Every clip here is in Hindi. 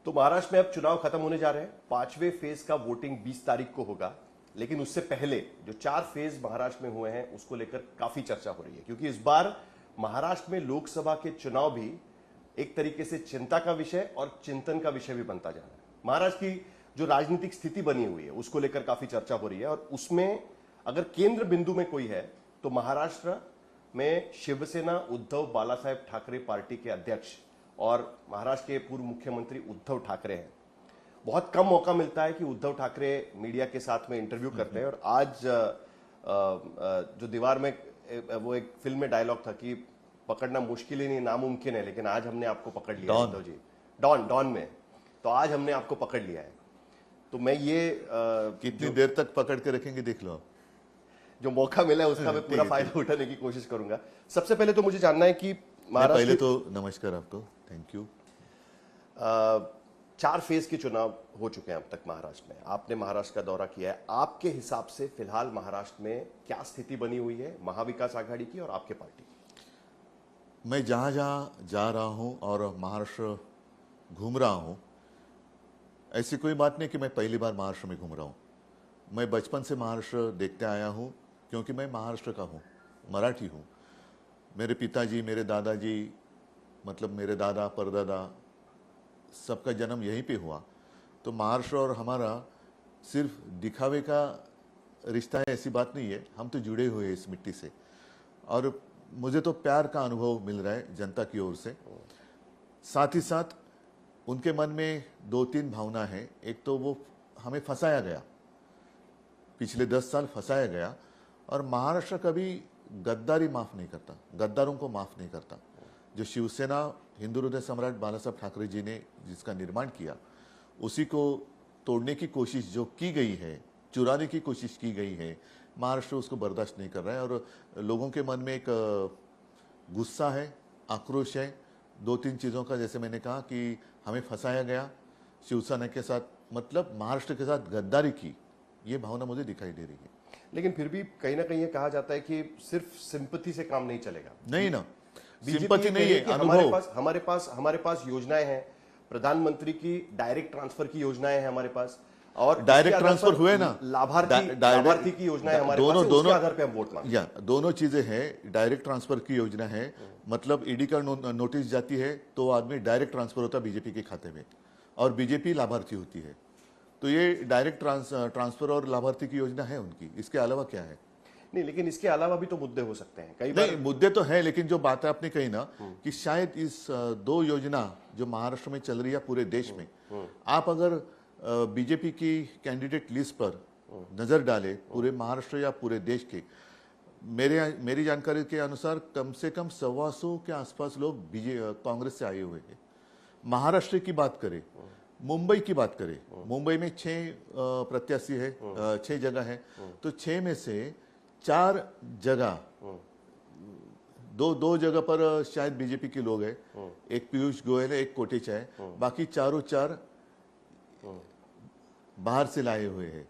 तो महाराष्ट्र में अब चुनाव खत्म होने जा रहे हैं। 5वें फेज का वोटिंग 20 तारीख को होगा, लेकिन उससे पहले जो 4 फेज महाराष्ट्र में हुए हैं उसको लेकर काफी चर्चा हो रही है, क्योंकि इस बार महाराष्ट्र में लोकसभा के चुनाव भी एक तरीके से चिंता का विषय और चिंतन का विषय भी बनता जा रहा है। महाराष्ट्र की जो राजनीतिक स्थिति बनी हुई है उसको लेकर काफी चर्चा हो रही है, और उसमें अगर केंद्र बिंदु में कोई है तो महाराष्ट्र में शिवसेना उद्धव बालासाहेब ठाकरे पार्टी के अध्यक्ष और महाराष्ट्र के पूर्व मुख्यमंत्री उद्धव ठाकरे हैं। बहुत कम मौका मिलता है कि उद्धव ठाकरे मीडिया के साथ में इंटरव्यू करते हैं, और आज जो दीवार में वो एक फिल्म में डायलॉग था कि पकड़ना मुश्किल ही नहीं नामुमकिन है, लेकिन आज हमने आपको पकड़ लिया है उद्धव जी। डॉन में तो आज हमने आपको पकड़ लिया है। तो मैं ये कितनी देर तक पकड़ के रखेंगे देख लो आप। जो मौका मिला है उसका मैं पूरा फायदा उठाने की कोशिश करूंगा। सबसे पहले तो मुझे जानना है कि पहले तो नमस्कार आपको, थैंक यू। 4 फेज के चुनाव हो चुके हैं अब तक महाराष्ट्र में। आपने महाराष्ट्र का दौरा किया है, आपके हिसाब से फिलहाल महाराष्ट्र में क्या स्थिति बनी हुई है महाविकास आघाड़ी की और आपके पार्टी की? मैं जहां जहां जा रहा हूं और महाराष्ट्र घूम रहा हूं, ऐसी कोई बात नहीं कि मैं पहली बार महाराष्ट्र में घूम रहा हूं। मैं बचपन से महाराष्ट्र देखते आया हूं, क्योंकि मैं महाराष्ट्र का हूं, मराठी हूं। मेरे पिताजी, मेरे दादाजी, मतलब मेरे दादा परदादा, सबका जन्म यहीं पे हुआ। तो महाराष्ट्र और हमारा सिर्फ दिखावे का रिश्ता है ऐसी बात नहीं है, हम तो जुड़े हुए हैं इस मिट्टी से। और मुझे तो प्यार का अनुभव मिल रहा है जनता की ओर से। साथ ही साथ उनके मन में 2-3 भावना है। एक तो वो हमें फंसाया गया, पिछले 10 साल फंसाया गया, और महाराष्ट्र कभी गद्दारी माफ नहीं करता, गद्दारों को माफ नहीं करता। जो शिवसेना हिंदू हृदय सम्राट बालासाहेब ठाकरे जी ने जिसका निर्माण किया, उसी को तोड़ने की कोशिश जो की गई है, चुराने की कोशिश की गई है, महाराष्ट्र उसको बर्दाश्त नहीं कर रहा है। और लोगों के मन में एक गुस्सा है, आक्रोश है 2-3 चीज़ों का। जैसे मैंने कहा कि हमें फंसाया गया, शिवसेना के साथ मतलब महाराष्ट्र के साथ गद्दारी की, ये भावना मुझे दिखाई दे रही है। लेकिन फिर भी कहीं ना कहीं ये कहा जाता है कि सिर्फ सिंपैथी से काम नहीं चलेगा। नहीं ना, सिंपैथी नहीं है, हमारे पास योजनाएं हैं, प्रधानमंत्री की डायरेक्ट ट्रांसफर की योजनाएं हैं हमारे पास, और डायरेक्ट ट्रांसफर हुए ना, लाभार्थी की योजनाएं हमारे पास, उसके आधार पे हम वोट मांगते हैं। या दोनों चीजें हैं। डायरेक्ट ट्रांसफर की योजना है, मतलब ईडी का नोटिस जाती है तो आदमी डायरेक्ट ट्रांसफर होता है बीजेपी के खाते में, और बीजेपी लाभार्थी होती है। तो ये डायरेक्ट ट्रांसफर और लाभार्थी की योजना है उनकी। इसके अलावा क्या है? नहीं, लेकिन इसके अलावा भी तो मुद्दे हो सकते हैं कई बार। मुद्दे तो है, लेकिन जो बात आपने कही ना कि शायद इस 2 योजना जो महाराष्ट्र में चल रही है पूरे देश में, आप अगर बीजेपी की कैंडिडेट लिस्ट पर नजर डाले पूरे महाराष्ट्र या पूरे देश के, मेरी जानकारी के अनुसार कम से कम 125 के आसपास लोग कांग्रेस से आए हुए हैं। महाराष्ट्र की बात करें, मुंबई की बात करें, मुंबई में 6 प्रत्याशी है, 6 जगह है, तो 6 में से 4 जगह, दो जगह पर शायद बीजेपी के लोग हैं। एक पीयूष गोयल है, एक कोटेचा है, बाकी चारों 4 बाहर से लाए हुए हैं।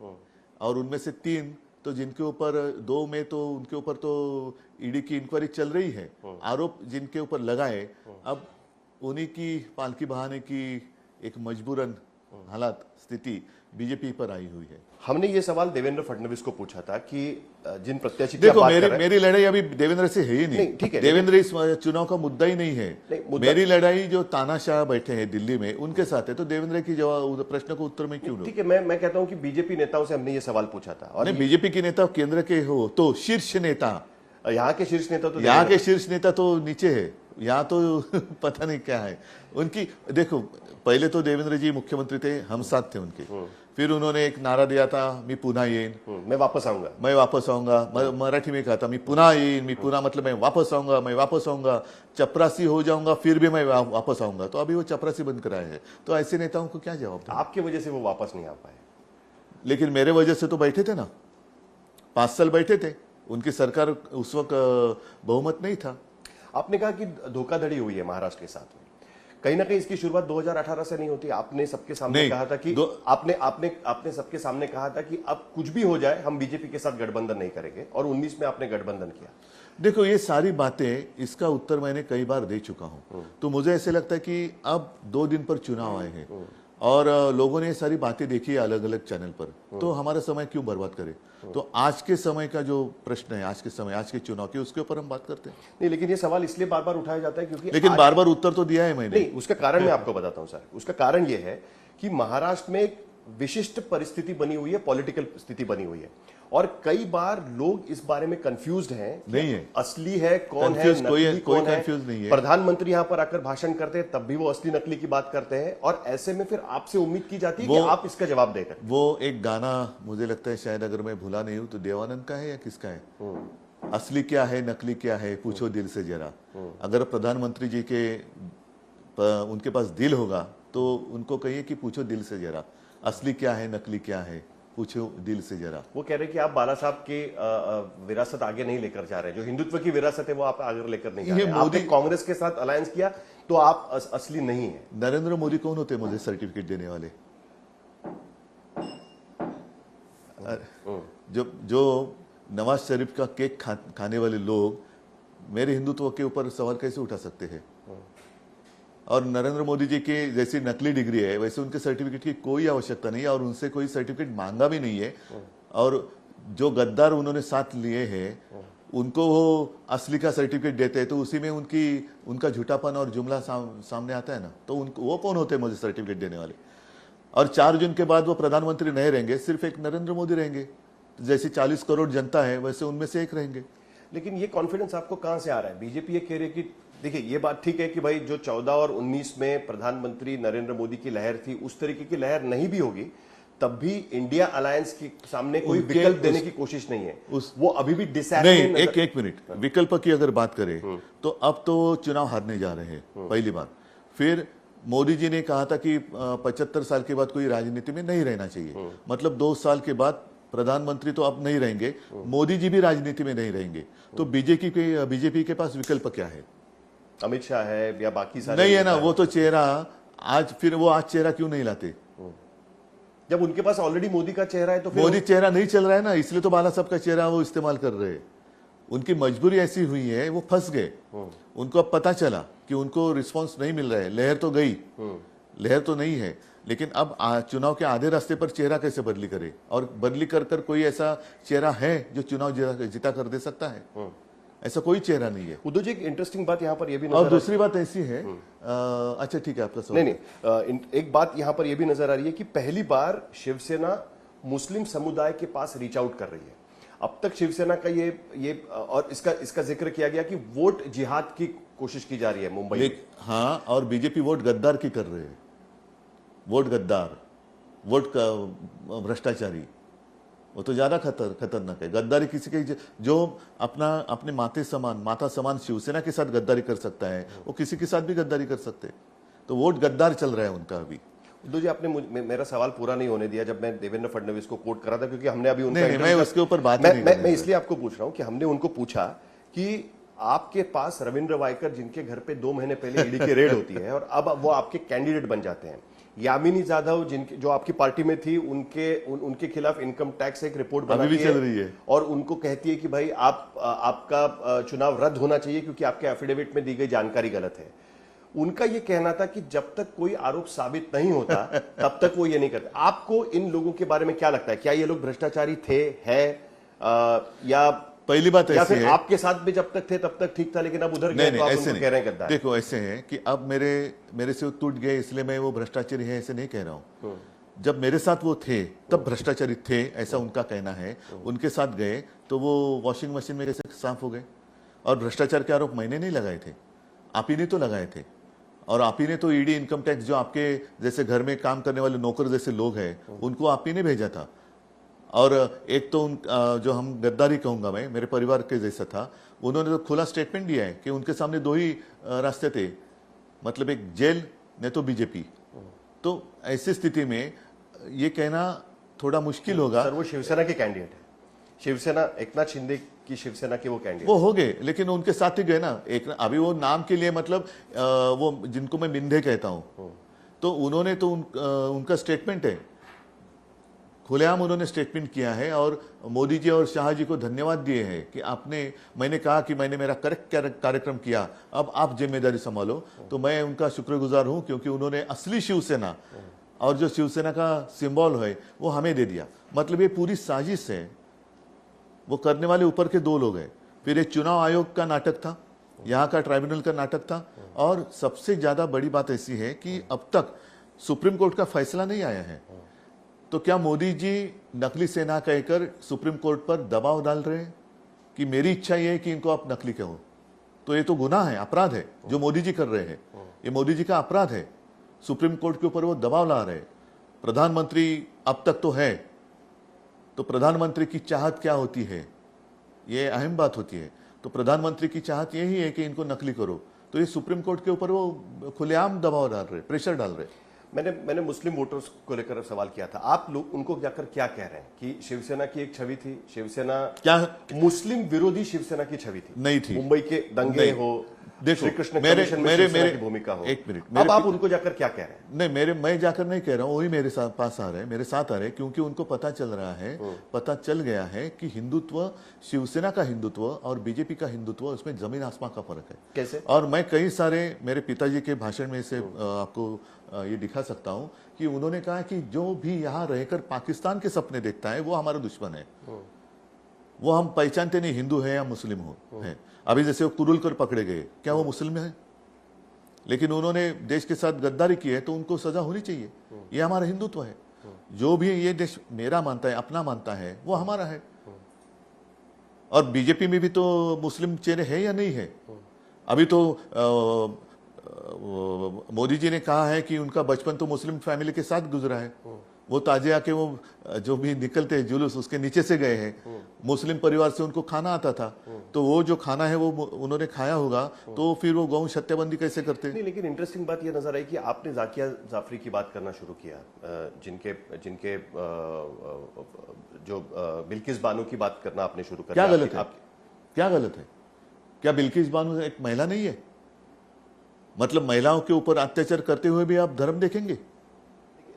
और उनमें से 3 तो जिनके ऊपर 2 में तो उनके ऊपर तो ईडी की इंक्वायरी चल रही है, आरोप जिनके ऊपर लगाए, अब उन्हीं की पालकी बहाने की एक मजबूरन हालात स्थिति बीजेपी पर आई हुई है। हमने ये सवाल देवेंद्र फडणवीस को पूछा था कि जिन प्रत्याशी देखो, मेरी लड़ाई अभी देवेंद्र से है ही नहीं। ठीक है, देवेंद्र इस चुनाव का मुद्दा ही नहीं है। मेरी लड़ाई जो तानाशाह बैठे हैं दिल्ली में उनके साथ है। तो देवेंद्र की जवाब प्रश्न को उत्तर में क्यों? ठीक है, मैं कहता हूं कि बीजेपी नेताओं से हमने ये सवाल पूछा था, और बीजेपी के नेता केंद्र के हो तो शीर्ष नेता, यहाँ के शीर्ष नेता तो नीचे है, यहाँ तो पता नहीं क्या है उनकी। देखो, पहले तो देवेंद्र जी मुख्यमंत्री थे, हम साथ थे उनके। फिर उन्होंने एक नारा दिया था, मी पुन्हा येईन, मैं वापस आऊंगा। मराठी में कहा था, मी पुन्हा येईन, मी पुन्हा मतलब मैं वापस आऊंगा, चपरासी हो जाऊंगा फिर भी मैं वापस आऊंगा। तो अभी वो चपरासी बन कर आए हैं। तो ऐसे नेताओं को क्या जवाब था? आपकी वजह से वो वापस नहीं आ पाए, लेकिन मेरे वजह से तो बैठे थे ना, 5 साल बैठे थे। उनकी सरकार उस वक्त बहुमत नहीं था। आपने कहा कि धोखाधड़ी हुई है महाराष्ट्र के साथ में, कहीं ना कहीं इसकी शुरुआत 2018 से नहीं होती। आपने सबके सामने कहा था कि आपने सबके सामने कहा था कि अब कुछ भी हो जाए हम बीजेपी के साथ गठबंधन नहीं करेंगे, और 19 में आपने गठबंधन किया। देखो, ये सारी बातें, इसका उत्तर मैंने कई बार दे चुका हूं। तो मुझे ऐसे लगता है कि अब 2 दिन पर चुनाव आए हैं, और लोगों ने ये सारी बातें देखी है अलग अलग चैनल पर, तो हमारा समय क्यों बर्बाद करें? तो आज के समय का जो प्रश्न है, आज के समय, आज की चुनाव की, उसके ऊपर हम बात करते हैं। नहीं, लेकिन ये सवाल इसलिए बार बार उठाया जाता है क्योंकि लेकिन बार बार उत्तर तो दिया है मैंने। नहीं, उसका कारण मैं आपको बताता हूं सर। उसका कारण यह है कि महाराष्ट्र में एक विशिष्ट परिस्थिति बनी हुई है, पॉलिटिकल स्थिति बनी हुई है, और कई बार लोग इस बारे में कंफ्यूज्ड हैं कि नहीं है, असली है कौन है, Confused नकली कोई कौन है। कंफ्यूज नहीं है। प्रधानमंत्री यहां पर आकर भाषण करते हैं तब भी वो असली नकली की बात करते हैं, और ऐसे में फिर आपसे उम्मीद की जाती है कि आप इसका जवाब देकर। वो एक गाना मुझे लगता है, शायद अगर मैं भूला नहीं हूं तो देवानंद का है या किसका है, असली क्या है नकली क्या है पूछो दिल से जरा। अगर प्रधानमंत्री जी के उनके पास दिल होगा तो उनको कहिए कि पूछो दिल से जरा, असली क्या है नकली क्या है पूछो दिल से जरा। वो कह रहे हैं कि आप बाला साहब की विरासत आगे नहीं लेकर जा रहे, जो हिंदुत्व की विरासत है वो आप आगे लेकर नहीं जा रहे। आपने कांग्रेस के साथ अलायंस किया तो आप असली नहीं है। नरेंद्र मोदी कौन होते मुझे सर्टिफिकेट देने वाले? जो नवाज शरीफ का केक खाने वाले लोग मेरे हिंदुत्व के ऊपर सवाल कैसे उठा सकते हैं? और नरेंद्र मोदी जी की जैसी नकली डिग्री है वैसे उनके सर्टिफिकेट की कोई आवश्यकता नहीं है, और उनसे कोई सर्टिफिकेट मांगा भी नहीं है। और जो गद्दार उन्होंने साथ लिए हैं उनको वो असली का सर्टिफिकेट देते हैं, तो उसी में उनका झूठापन और जुमला सामने आता है ना। तो उनको वो कौन होते हैं मुझे सर्टिफिकेट देने वाले? और 4 जून के बाद वो प्रधानमंत्री नहीं रहेंगे, सिर्फ एक नरेंद्र मोदी रहेंगे। जैसी 40 करोड़ जनता है वैसे उनमें से एक रहेंगे। लेकिन ये कॉन्फिडेंस आपको कहां से आ रहा है? बीजेपी ये कह रही है कि देखिए, ये बात ठीक है कि भाई जो 14 और 19 में प्रधानमंत्री नरेंद्र मोदी की लहर थी उस तरीके की लहर नहीं भी होगी, तब भी इंडिया अलायंस के सामने कोई विकल्प देने की कोशिश नहीं है। वो अभी भी नहीं, एक मिनट, विकल्प की अगर बात करें तो अब तो चुनाव हारने जा रहे हैं पहली बार। फिर मोदी जी ने कहा था कि 75 साल के बाद कोई राजनीति में नहीं रहना चाहिए, मतलब 2 साल के बाद प्रधानमंत्री तो अब नहीं रहेंगे, मोदी जी भी राजनीति में नहीं रहेंगे। तो बीजेपी के पास विकल्प क्या है? अमित शाह है या बाकी सारे नहीं है ना। वो तो चेहरा आज चेहरा क्यों नहीं लाते? जब उनके पास ऑलरेडी मोदी का चेहरा है तो फिर मोदी चेहरा नहीं चल रहा है ना, इसलिए तो बाला साहब का चेहरा वो इस्तेमाल कर रहे हैं। उनकी मजबूरी ऐसी हुई है, वो फंस गए। उनको अब पता चला कि उनको रिस्पांस नहीं मिल रहा है। लहर तो गई, लहर तो नहीं है, लेकिन अब चुनाव के आधे रास्ते पर चेहरा कैसे बदली करे? और बदली कर कोई ऐसा चेहरा है जो चुनाव जीता कर दे सकता है? ऐसा कोई चेहरा नहीं है। उद्धव जी, एक इंटरेस्टिंग बात यहाँ पर यह भी और दूसरी बात ऐसी है, अच्छा ठीक है आपका सवाल। नहीं, एक बात यहाँ पर यह भी नजर आ रही है कि पहली बार शिवसेना मुस्लिम समुदाय के पास रीच आउट कर रही है। अब तक शिवसेना का ये और इसका जिक्र किया गया कि वोट जिहाद की कोशिश की जा रही है मुंबई में। हाँ, और बीजेपी वोट गद्दार की कर रहे हैं। वोट गद्दार, वोट का भ्रष्टाचारी, वो तो ज्यादा खतरनाक है। गद्दारी किसी के जो अपने माता समान शिवसेना के साथ गद्दारी कर सकता है, वो किसी के साथ भी गद्दारी कर सकते हैं। तो वोट गद्दार चल रहा है उनका अभी। उद्धव जी, आपने मेरा सवाल पूरा नहीं होने दिया जब मैं देवेंद्र फडणवीस को कोट करा था, क्योंकि हमने अभी उनका नहीं, मैं उसके ऊपर बात मैं इसलिए आपको पूछ रहा हूं कि हमने उनको पूछा कि आपके पास रविंद्र वायकर, जिनके घर पे 2 महीने पहले ईडी की रेड होती है और अब वो आपके कैंडिडेट बन जाते हैं, यामिनी जाधव जो आपकी पार्टी में थी, उनके खिलाफ इनकम टैक्स एक रिपोर्ट बनाती चल रही है और उनको कहती है कि भाई आपका चुनाव रद्द होना चाहिए क्योंकि आपके एफिडेविट में दी गई जानकारी गलत है। उनका यह कहना था कि जब तक कोई आरोप साबित नहीं होता तब तक वो ये नहीं करते। आपको इन लोगों के बारे में क्या लगता है? क्या ये लोग भ्रष्टाचारी थे, या पहली बात ऐसी है, आपके साथ भी जब तक थे तब तक ठीक था, लेकिन अब उधर गए तो आप उनको कह रहे हैं गद्दार? देखो, ऐसे है कि अब मेरे से टूट गए इसलिए मैं वो भ्रष्टाचारी है ऐसे नहीं कह रहा हूं। जब मेरे साथ वो थे तब भ्रष्टाचारी थे, ऐसा उनका कहना है। उनके साथ गए तो वो वॉशिंग मशीन में कैसे साफ हो गए? और भ्रष्टाचार के आरोप मैंने नहीं लगाए थे, आप ही ने तो लगाए थे। और आप ही ने तो ईडी, इनकम टैक्स, जो आपके जैसे घर में काम करने वाले नौकर जैसे लोग हैं, उनको आप ही ने भेजा था। और एक तो जो हम गद्दारी कहूंगा मैं, मेरे परिवार के जैसा था, उन्होंने तो खुला स्टेटमेंट दिया है कि उनके सामने 2 ही रास्ते थे, मतलब एक जेल नहीं तो बीजेपी। तो ऐसी स्थिति में ये कहना थोड़ा मुश्किल होगा। सर, वो शिवसेना के कैंडिडेट है, शिवसेना, एकनाथ शिंदे की शिवसेना के वो कैंडिडेट वो हो गए, लेकिन उनके साथ ही गए ना। एक अभी वो नाम के लिए, मतलब वो जिनको मैं मिंधे कहता हूं, तो उन्होंने तो उनका स्टेटमेंट है, खुलेआम उन्होंने स्टेटमेंट किया है और मोदी जी और शाह जी को धन्यवाद दिए हैं कि मैंने कहा कि मैंने मेरा करेक्ट कार्यक्रम किया, अब आप जिम्मेदारी संभालो। तो मैं उनका शुक्रगुजार हूं, क्योंकि उन्होंने असली शिवसेना और जो शिवसेना का सिंबल है वो हमें दे दिया। मतलब ये पूरी साजिश है, वो करने वाले ऊपर के दो लोग हैं। फिर ये चुनाव आयोग का नाटक था, यहाँ का ट्राइब्यूनल का नाटक था, और सबसे ज्यादा बड़ी बात ऐसी है कि अब तक सुप्रीम कोर्ट का फैसला नहीं आया है। तो क्या मोदी जी नकली सेना कहकर सुप्रीम कोर्ट पर दबाव डाल रहे हैं कि मेरी इच्छा ये है कि इनको आप नकली कहो? तो ये तो गुनाह है, अपराध है जो मोदी जी कर रहे हैं, ये मोदी जी का अपराध है। सुप्रीम कोर्ट के ऊपर वो दबाव ला रहे हैं। प्रधानमंत्री अब तक तो है, तो प्रधानमंत्री की चाहत क्या होती है, ये अहम बात होती है। तो प्रधानमंत्री की चाहत यही है कि इनको नकली करो, तो ये सुप्रीम कोर्ट के ऊपर वो खुलेआम दबाव डाल रहे, प्रेशर डाल रहे। मैंने मुस्लिम वोटर्स को लेकर सवाल किया था, आप लोग उनको जाकर क्या कह रहे हैं कि शिवसेना की एक छवि थी, शिवसेना क्या मुस्लिम विरोधी शिवसेना की छवि थी? नहीं थी। मुंबई के दंगे नहीं। हो, देखो, श्री कृष्ण मेरे- कमीशन में मेरे- शिवसेना मेरे- की भूमिका हो, एक मिनट, अब आप उनको जाकर क्या कह रहे हैं? नहीं, मैं जाकर नहीं कह रहा हूँ, वही मेरे साथ पास आ रहे हैं, मेरे साथ आ रहे हैं, क्योंकि उनको पता चल रहा है, पता चल गया है कि हिंदुत्व, शिवसेना का हिंदुत्व और बीजेपी का हिंदुत्व, उसमें जमीन आसमान का फर्क है। कैसे? और मैं कई सारे मेरे पिताजी के भाषण में से आपको ये दिखा सकता हूं कि उन्होंने कहा कि जो भी यहाँ रहकर पाकिस्तान के सपने देखता है वो हमारा दुश्मन है। वो हम पहचानते नहीं हिंदू है या मुस्लिम हो है। अभी जैसे वो कुरुलकर पकड़े गए, क्या वो मुस्लिम है? लेकिन उन्होंने देश के साथ गद्दारी की है तो उनको सजा होनी चाहिए। ये हमारा हिंदुत्व है। जो भी ये देश मेरा मानता है, अपना मानता है, वो हमारा है। और बीजेपी में भी तो मुस्लिम चेहरे है या नहीं है? अभी तो मोदी जी ने कहा है कि उनका बचपन तो मुस्लिम फैमिली के साथ गुजरा है। वो ताजिया के वो जो भी निकलते हैं जुलूस, उसके नीचे से गए हैं। मुस्लिम परिवार से उनको खाना आता था, तो वो जो खाना है वो उन्होंने खाया होगा, तो फिर वो गौ हत्याबंदी कैसे करते? नहीं, लेकिन इंटरेस्टिंग बात ये नजर आई कि आपने जाकिया जाफरी की बात करना शुरू किया, जिनके जो बिल्किस बानो की बात करना आपने शुरू कर क्या दिया। गलत है? क्या गलत है? क्या बिल्किस बानो एक महिला नहीं है? मतलब महिलाओं के ऊपर अत्याचार करते हुए भी आप धर्म देखेंगे?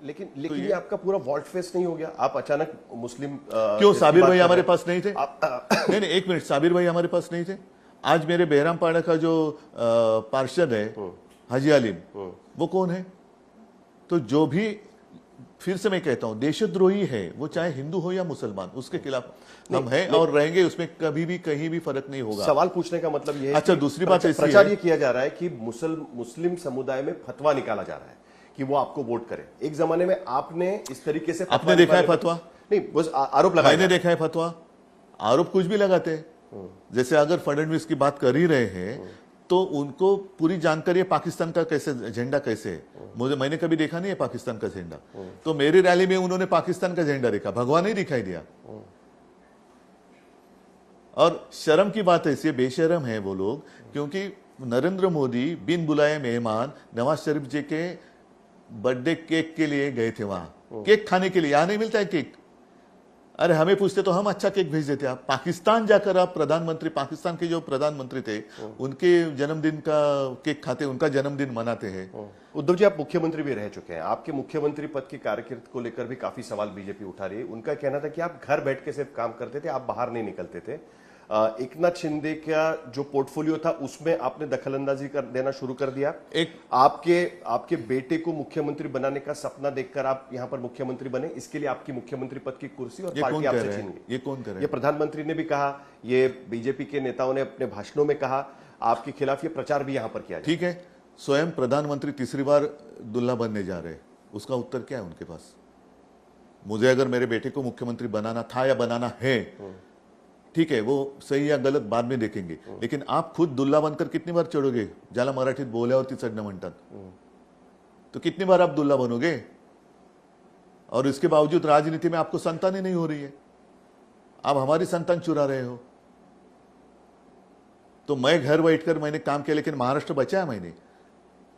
लेकिन ये आपका पूरा वॉल्ट फेस नहीं हो गया? आप अचानक मुस्लिम क्यों? इसकी साबिर बात भाई कर हमारे रहे पास नहीं थे? नहीं, एक मिनट, साबिर भाई हमारे पास नहीं थे? आज मेरे बेहरामपाड़ा का जो पार्षद है हाजी आलिम, वो कौन है? तो जो भी, फिर से मैं कहता हूं, देशद्रोही है वो, चाहे हिंदू हो या मुसलमान, उसके खिलाफ हम हैं और रहेंगे। उसमें कभी भी कहीं भी फर्क नहीं होगा। सवाल पूछने का मतलब ये है अच्छा, कि दूसरी बात ऐसी प्रचार है, ये किया जा रहा है कि मुस्लिम समुदाय में फतवा निकाला जा रहा है कि वो आपको वोट करे। एक जमाने में आपने इस तरीके से आपने देखा है फतवा? नहीं, बस आरोप लगाया। मैंने देखा है फतवा। आरोप कुछ भी लगाते हैं। जैसे अगर फडणवीस की बात कर ही रहे हैं तो उनको पूरी जानकारी है पाकिस्तान का कैसे झंडा कैसे है। मैंने कभी देखा नहीं है पाकिस्तान का झंडा। तो मेरी रैली में उन्होंने पाकिस्तान का झंडा देखा, भगवा नहीं दिखाई दिया। और शर्म की बात ऐसी है, बेशर्म है वो लोग, क्योंकि नरेंद्र मोदी बिन बुलाए मेहमान नवाज शरीफ जी के बर्थडे केक के लिए गए थे वहां, केक खाने के लिए। यहां नहीं मिलता है केक। अरे हमें पूछते तो हम अच्छा केक भेज देते। आप पाकिस्तान जाकर आप प्रधानमंत्री, पाकिस्तान के जो प्रधानमंत्री थे उनके जन्मदिन का केक खाते, उनका जन्मदिन मनाते हैं। उद्धव जी, आप मुख्यमंत्री भी रह चुके हैं। आपके मुख्यमंत्री पद की कारकिर्द को लेकर भी काफी सवाल बीजेपी उठा रही है। उनका कहना था कि आप घर बैठ के सिर्फ काम करते थे, आप बाहर नहीं निकलते थे। एकनाथ शिंदे का जो पोर्टफोलियो था उसमें आपने दखलंदाजी कर देना शुरू कर दिया। एक आपके बेटे को मुख्यमंत्री बनाने का सपना देखकर आप यहां पर मुख्यमंत्री बने। इसके लिए आपकी मुख्यमंत्री पद की कुर्सी और पार्टी आपसे छीन गई। ये कौन कर रहा ये प्रधानमंत्री ने भी कहा, ये बीजेपी के नेताओं ने अपने भाषणों में कहा, आपके खिलाफ ये प्रचार भी यहां पर किया। ठीक है, स्वयं प्रधानमंत्री तीसरी बार दुल्हा बनने जा रहे हैं, उसका उत्तर क्या है उनके पास? मुझे अगर मेरे बेटे को मुख्यमंत्री बनाना था या बनाना है, ठीक है, वो सही या गलत बाद में देखेंगे, लेकिन आप खुद दुल्हा बनकर कितनी बार चढ़ोगे? ज्याला मराठीत बोल्यावरती चढणं म्हणतात, तो कितनी बार आप दुल्हा बनोगे? और इसके बावजूद राजनीति में आपको संतान ही नहीं हो रही है। आप हमारी संतान चुरा रहे हो। तो मैं घर बैठकर मैंने काम किया, लेकिन महाराष्ट्र बचाया मैंने।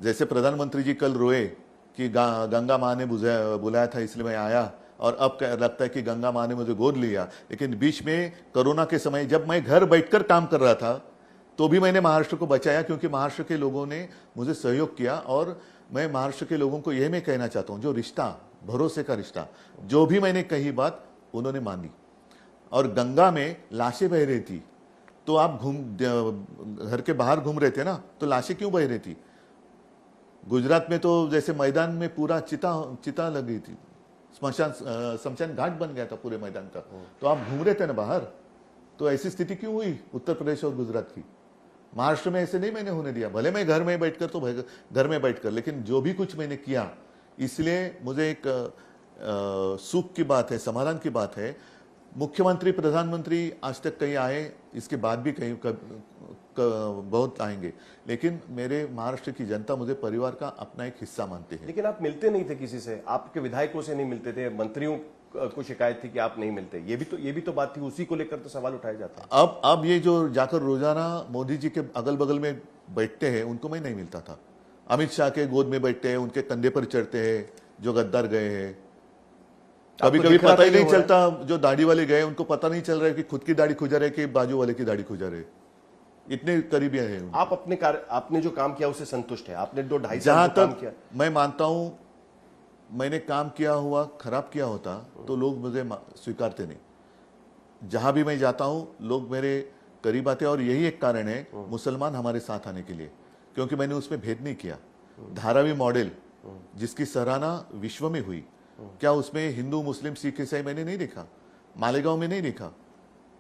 जैसे प्रधानमंत्री जी कल रोए कि गंगा माँ ने बुलाया था इसलिए मैं आया, और अब लगता है कि गंगा माँ ने मुझे गोद लिया। लेकिन बीच में कोरोना के समय जब मैं घर बैठकर काम कर रहा था तो भी मैंने महाराष्ट्र को बचाया, क्योंकि महाराष्ट्र के लोगों ने मुझे सहयोग किया। और मैं महाराष्ट्र के लोगों को यह मैं कहना चाहता हूँ, जो रिश्ता, भरोसे का रिश्ता, जो भी मैंने कही बात उन्होंने मानी। और गंगा में लाशें बह रही थी, तो आप घर के बाहर घूम रहे थे ना, तो लाशें क्यों बह रही थी? गुजरात में तो जैसे मैदान में पूरा चिता चिता लगी थी, शमशान घाट बन गया था पूरे मैदान का। तो आप घूम रहे थे ना बाहर, तो ऐसी स्थिति क्यों हुई उत्तर प्रदेश और गुजरात की? महाराष्ट्र में ऐसे नहीं मैंने होने दिया, भले मैं घर में बैठकर तो घर में बैठकर, लेकिन जो भी कुछ मैंने किया, इसलिए मुझे एक सुख की बात है, समाधान की बात है। मुख्यमंत्री प्रधानमंत्री आज तक कहीं आए, इसके बाद भी कहीं बहुत आएंगे, लेकिन मेरे महाराष्ट्र की जनता मुझे परिवार का अपना एक हिस्सा मानते हैं। लेकिन आप मिलते नहीं थे किसी से, आपके विधायकों से नहीं मिलते थे, मंत्रियों को शिकायत थी कि आप नहीं मिलते, ये भी तो बात थी, उसी को लेकर तो सवाल उठाया जाता है। अब ये जो जाकर रोजाना मोदी जी के अगल बगल में बैठते हैं, उनको मैं नहीं मिलता था। अमित शाह के गोद में बैठते हैं, उनके कंधे पर चढ़ते हैं जो गद्दार गए हैं। कभी कभी पता ही नहीं चलता, जो दाढ़ी वाले गए उनको पता नहीं चल रहा है कि खुद की दाढ़ी खुजा रहे कि बाजू वाले की दाढ़ी खुजा रहे, इतने करीबी हैं। आप आपने जो काम किया उससे संतुष्ट है? आपने 2-2.5 जहां साल काम तक किया, मैं मानता हूं, मैंने काम किया हुआ खराब किया होता तो लोग मुझे स्वीकारते नहीं। जहां भी मैं जाता हूं लोग मेरे करीब आते, और यही एक कारण है मुसलमान हमारे साथ आने के लिए, क्योंकि मैंने उसमें भेद नहीं किया। धारावी मॉडल जिसकी सराहना विश्व में हुई, क्या उसमें हिंदू मुस्लिम सिख ईसाई मैंने नहीं देखा? मालेगांव में नहीं देखा?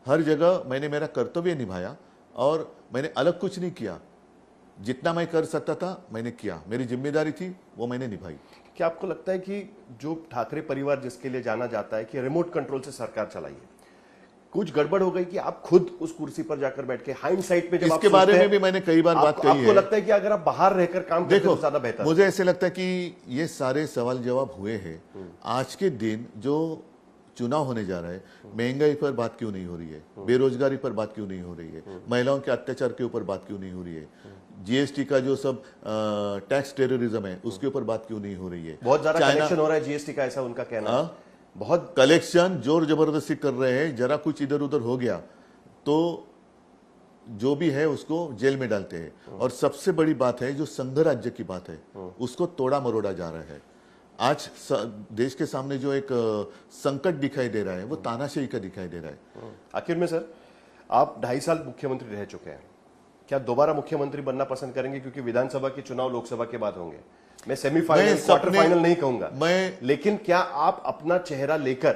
हर जगह मैंने मेरा कर्तव्य निभाया और मैंने अलग कुछ नहीं किया। जितना मैं कर सकता था मैंने किया, मेरी जिम्मेदारी थी वो मैंने निभाई। क्या आपको लगता है कि जो ठाकरे परिवार जिसके लिए जाना जाता है कि रिमोट कंट्रोल से सरकार चलाई है, कुछ गड़बड़ हो गई कि आप खुद उस कुर्सी पर जाकर बैठ के हाइंडसाइट में जब इसके बारे में भी मैंने कई बार बात कही है। आपको लगता है कि अगर आप बाहर रहकर काम करते तो ज्यादा बेहतर? मुझे ऐसे लगता है कि ये सारे सवाल जवाब हुए हैं। आज के दिन जो चुनाव होने जा रहा है, महंगाई पर बात क्यों नहीं हो रही है? बेरोजगारी पर बात क्यों नहीं हो रही है? महिलाओं के अत्याचार के ऊपर बात क्यों नहीं हो रही है? जीएसटी का जो सब टैक्स टेररिज्म है उसके ऊपर बात क्यों नहीं हो रही है? बहुत ज्यादा कलेक्शन हो रहा है जीएसटी का, ऐसा उनका कहना है। बहुत कलेक्शन जोर जबरदस्ती कर रहे हैं, जरा कुछ इधर उधर हो गया तो जो भी है उसको जेल में डालते हैं। और सबसे बड़ी बात है जो संघ राज्य की बात है, उसको तोड़ा मरोड़ा जा रहा है। आज देश के सामने जो एक संकट दिखाई दे रहा है वो तानाशाही का दिखाई दे रहा है। आखिर में सर, आप 2.5 साल मुख्यमंत्री रह चुके हैं, क्या दोबारा मुख्यमंत्री बनना पसंद करेंगे? क्योंकि विधानसभा के चुनाव लोकसभा के बाद होंगे। मैं सेमीफाइनल क्वार्टर फाइनल नहीं कहूंगा, लेकिन क्या आप अपना चेहरा लेकर,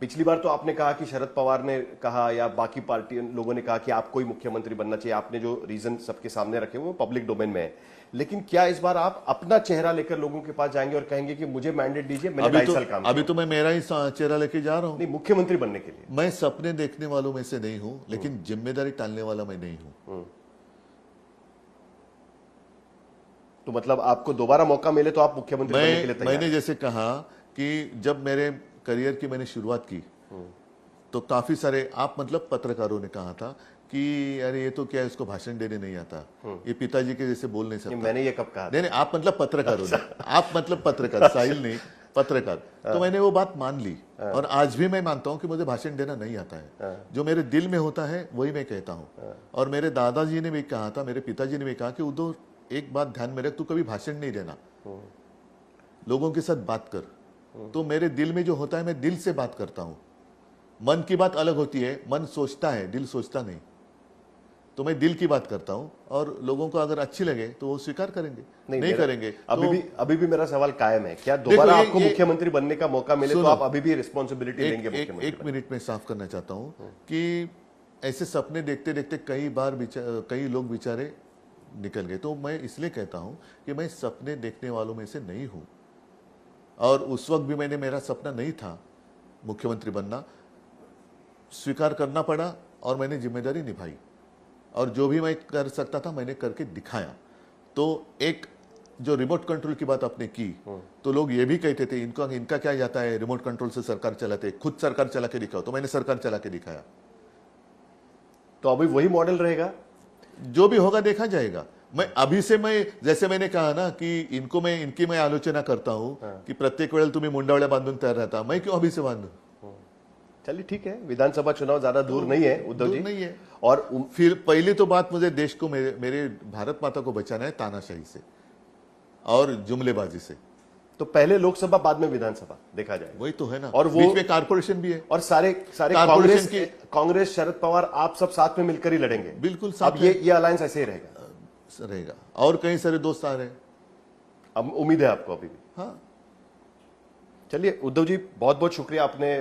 पिछली बार तो आपने कहा कि शरद पवार ने कहा या बाकी पार्टी लोगों ने कहा कि आपको ही मुख्यमंत्री बनना चाहिए, आपने जो रीजन सबके सामने रखे वो पब्लिक डोमेन में है, लेकिन क्या इस बार आप अपना चेहरा लेकर लोगों के पास जाएंगे और कहेंगे कि मुझे मैंडेट दीजिए, मैंने 2.5 साल काम किया? अभी तो मैं मेरा ही चेहरा लेके जा रहा हूँ। नहीं, मुख्यमंत्री बनने के लिए। मैं सपने देखने वालों में से नहीं हूं, लेकिन जिम्मेदारी टालने वाला मैं नहीं हूं। तो मतलब आपको दोबारा मौका मिले तो आप मुख्यमंत्री बनने के लिए तैयार? मैंने जैसे कहा कि जब मेरे करियर की मैंने शुरुआत की तो काफी सारे आप मतलब पत्रकारों ने कहा था कि अरे ये तो क्या, इसको भाषण देने नहीं आता, ये पिताजी के जैसे बोल नहीं सकता। मैंने ये कब कहा? नहीं, आप मतलब पत्रकारों ने, आप मतलब पत्रकार, साहिल नहीं, पत्रकार। तो मैंने वो बात मान ली और आज भी मैं मानता हूं कि मुझे भाषण देना नहीं आता है। जो मेरे दिल में होता है वही मैं कहता हूं। और मेरे दादाजी ने भी कहा था, मेरे पिताजी ने भी कहा कि उद्धव एक बात ध्यान में रख, तू कभी भाषण नहीं देना, लोगों के साथ बात कर। तो मेरे दिल में जो होता है मैं दिल से बात करता हूं। मन की बात अलग होती है, मन सोचता है, दिल सोचता नहीं। तो मैं दिल की बात करता हूं और लोगों को अगर अच्छी लगे तो वो स्वीकार करेंगे, नहीं करेंगे। अभी भी मेरा सवाल कायम है, क्या दोबारा आपको मुख्यमंत्री बनने का मौका मिले तो आप अभी भी रिस्पॉन्सिबिलिटी लेंगे मुख्यमंत्री? एक मिनट में साफ करना चाहता हूं कि ऐसे सपने देखते देखते कई लोग बेचारे निकल गए। तो मैं इसलिए कहता हूं कि मैं सपने देखने वालों में से नहीं हूं, और उस वक्त भी मेरा सपना नहीं था मुख्यमंत्री बनना, स्वीकार करना पड़ा और मैंने जिम्मेदारी निभाई और जो भी मैं कर सकता था मैंने करके दिखाया। तो एक जो रिमोट कंट्रोल की बात आपने की तो लोग ये भी कहते थे इनका क्या जाता है, रिमोट कंट्रोल से सरकार चलाते, खुद सरकार चला के दिखाओ। तो मैंने सरकार चला के दिखाया। तो अभी वही मॉडल रहेगा, जो भी होगा देखा जाएगा। मैं जैसे मैंने कहा ना कि इनकी मैं आलोचना करता हूं कि प्रत्येक वेळेला तुम्ही मुंडावळ्या बांधून तयार रहता, मैं क्यों अभी से बांधू? चलिए ठीक है, विधानसभा चुनाव ज्यादा दूर नहीं है उद्धव जी, नहीं है। और फिर पहली तो बात, मुझे देश को मेरे भारत माता को बचाना है तानाशाही से और जुमलेबाजी से। तो पहले लोकसभा बाद में विधानसभा, देखा जाए वही तो है ना, और वो बीच में कारपोरेशन भी है और सारे कांग्रेस शरद पवार आप सब साथ में मिलकर ही लड़ेंगे। बिल्कुल अब ये अलायंस ऐसे ही रहेगा और कई सारे दोस्त आ रहे हैं। अब उम्मीद है आपको अभी भी? हाँ। चलिए उद्धव जी, बहुत बहुत शुक्रिया, आपने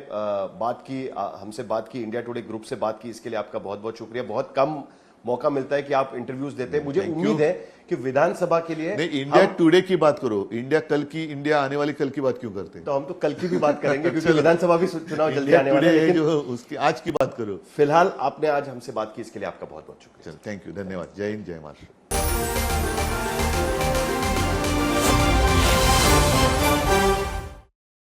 बात की, हमसे बात की, इंडिया टुडे ग्रुप से बात की, इसके लिए आपका बहुत बहुत शुक्रिया। बहुत कम मौका मिलता है कि आप इंटरव्यूज देते हैं। मुझे उम्मीद है कि विधानसभा के लिए नहीं, इंडिया टुडे की बात करो, इंडिया कल की, इंडिया आने वाली कल की बात क्यों करते हैं? तो हम तो कल की भी बात करेंगे क्योंकि विधानसभा भी चुनाव जल्दी आने वाले हैं, टुडे लेकिन जो उसकी आज की बात करो। फिलहाल आपने आज हमसे बात की, इसके लिए आपका बहुत बहुत शुक्रिया। चल, थैंक यू, धन्यवाद। जय हिंद, जय महाराष्ट्र।